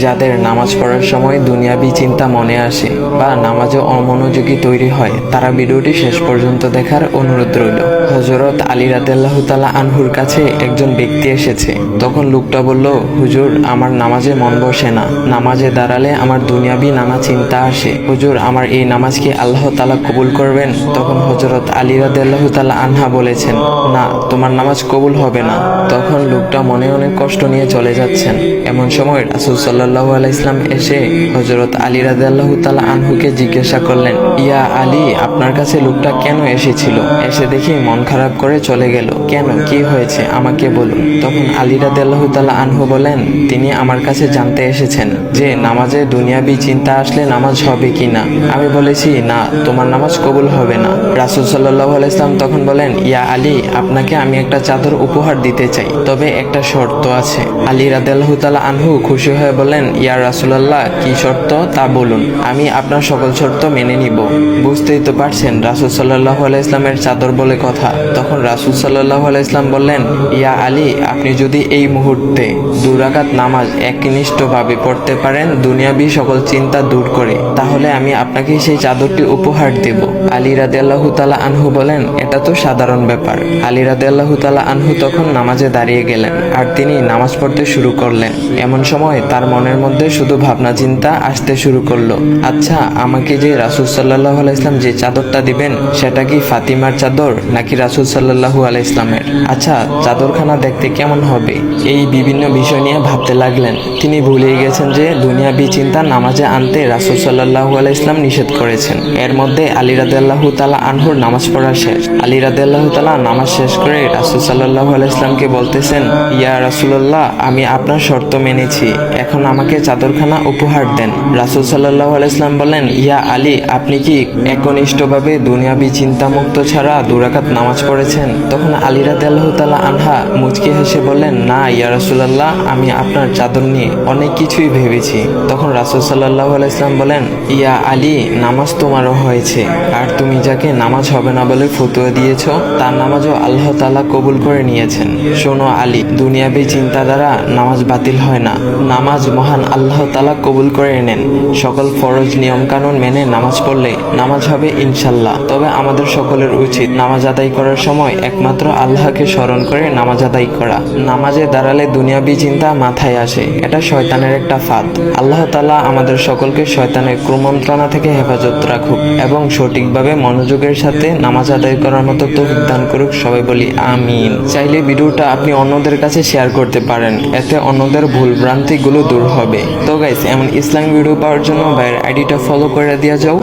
যাদের নামাজ পড়ার সময় দুনিয়াবি চিন্তা মনে আসে বা নামাজে অমনোযোগী তৈরি হয়, তারা ভিডিওটি শেষ পর্যন্ত দেখার অনুরোধ রইল। হযরত আলী রাদিয়াল্লাহু তাআলা আনহুর কাছে একজন ব্যক্তি এসেছে। তখন লোকটা বলল, হুজুর, আমার নামাজে মন বসে না। নামাজে দাঁড়ালে আমার দুনিয়াবি নানা চিন্তা আসে। হুজুর, আমার এই নামাজ কি আল্লাহ তাআলা কবুল করবেন? তখন হযরত আলী রাদিয়াল্লাহু তাআলা আনহা বলেছেন, না, তোমার নামাজ কবুল হবে না। তখন লোকটা মনে অনেক কষ্ট নিয়ে চলে যাচ্ছেন। এমন সময় রাসূল সাল্লাল্লাহু আলাইহি ওয়াসাল্লাম এসে হযরত আলী রাদিয়াল্লাহু তাআলা আনহুকে জিজ্ঞাসা করলেন, ইয়া আলী, আপনার কাছে লোকটা কেন এসেছিল? এসে দেখি মন খারাপ করে চলে গেল। কেন, কি হয়েছে আমাকে বলুন। তখন আলী রাদিয়াল্লাহু তাআলা আনহু বলেন, তিনি আমার কাছে জানতে এসেছেন যে নামাজে দুনিয়াবি চিন্তা আসলে নামাজ হবে কিনা। আমি বলেছি, না, তোমার নামাজ কবুল হবে না। রাসূল সাল্লাল্লাহু আলাইহি ওয়াসাল্লাম তখন বলেন, ইয়া আলী, আপনাকে আমি একটা চাদর উপহার দিতে চাই, তবে একটা শর্ত আছে। আলী রাদিয়াল্লাহু তাআলা আনহু খুশি হয়ে বলেন, ইয়া রাসূলুল্লাহ, কি শর্ত তা বলুন, আমি আপনার সকল শর্ত মেনে নিব। বুঝতেই তো পারছেন রাসূল সাল্লাল্লাহু আলাইহি ওয়াসাল্লামের চাদর বলে কথা। তখন রাসূল সাল্লাল্লাহু আলাইহি ওয়াসাল্লাম বললেন, ইয়া আলী, আপনি যদি এই মুহূর্তে 2 রাকাত নামাজ একনিষ্ঠভাবে পড়তে পারেন দুনিয়াবি সকল চিন্তা দূর করে, তাহলে আমি আপনাকে সেই চাদরটি উপহার দেব। আলী রাদিয়াল্লাহু তাআলা আনহু বলেন, এটা তো সাধারণ ব্যাপার। আলী রাদিয়াল্লাহু তাআলা আনহু তখন নামাজে দাঁড়িয়ে গেলেন আর তিনি নামাজ পড়তে শুরু করলেন। এমন সময় তার মনের মধ্যে শুধু ভাবনা চিন্তা আসতে শুরু করলো, আচ্ছা, আমাকে যে রাসূল সাল্লাল্লাহু আলাইহি ওয়াসাল্লাম যে চাদরটা দিবেন, সেটা কি ফাতিমার চাদর নাকি রাসূল সাল্লাল্লাহু আলাইহি ওয়াসাল্লামের? আচ্ছা, চাদরখানা দেখতে কেমন হবে? এই বিভিন্ন বিষয় নিয়ে ভাবতে লাগলেন। তিনি ভুলেই গেছেন যে দুনিয়াবি চিন্তা নামাজে আনতে রাসূল সাল্লাল্লাহু আলাইহি ওয়াসাল্লাম নিষেধ করেছেন। এর মধ্যে আলী রাদিয়াল্লাহু তাআলা আনহুর নামাজ পড়া শেষ। আলী রাদিয়াল্লাহু তাআলা নামাজ শেষ করে রাসূল সাল্লাল্লাহু আলাইহি ওয়াসাল্লামকে বলতেছেন, ইয়া রাসূলুল্লাহ, আমি আপনার শর্ত মেনেছি, এখন আমাকে চাদরখানা উপহার দেন। রাসূল সাল্লাল্লাহু আলাইহি ওয়াসাল্লাম বলেন, ইয়া আলী, আপনি কি একনিষ্ঠভাবে দুনিয়াবি চিন্তামুক্ত ছাড়া 2 রাকাত নামাজ পড়েছেন? তখন আলী রাদিয়াল্লাহু তাআলা আনহা মুচকি হেসে বললেন, না ইয়া রাসূলুল্লাহ, আমি আপনার চাদর নিয়ে অনেক কিছুই ভেবেছি। তখন রাসূল সাল্লাল্লাহু আলাইহি ওয়াসাল্লাম বলেন, ইয়া আলী, নামাজ তোমারও হয়েছে, আর তুমি যাকে নামাজ হবে না বলে ফতোয়া দিয়েছো, তার নামাজও আল্লাহ তাআলা কবুল করে নিয়েছেন। শোনো আলী, দুনিয়াবি চিন্তা দ্বারা নামাজ বাতিল হয় না, নামাজ মহান আল্লাহ তাআলা কবুল করে নেন। সকল ফরজ নিয়ম কানুন মেনে নামাজ পড়লে নামাজ হবে ইনশাল্লাহ। তবে আমাদের সকলের উচিত নামাজ আদায় করার সময় একমাত্র আল্লাহকে স্মরণ করে নামাজ আদায় করা। নামাজে দাঁড়ালে দুনিয়াবি চিন্তা মাথায় আসে, এটা শয়তানের একটা ফাঁদ। আল্লাহ তাআলা আমাদের সকলকে শয়তানের কুমন্ত্রণা থেকে হেফাজত রাখুক এবং সঠিকভাবে মনোযোগের সাথে নামাজ আদায় করার মতো তৌফিক দান করুক। সবাই বলি আমিন। চাইলে ভিডিওটা আপনি অন্যদের কাছে শেয়ার করতে পারেন, এতে অন্যদের ভুল ভ্রান্তিগুলো দূর হবে। তো গাইস, এমন ইসলামিক ভিডিও পাওয়ার জন্য ভাইয়ের আইডিটা ফলো করে দিয়ে যাও।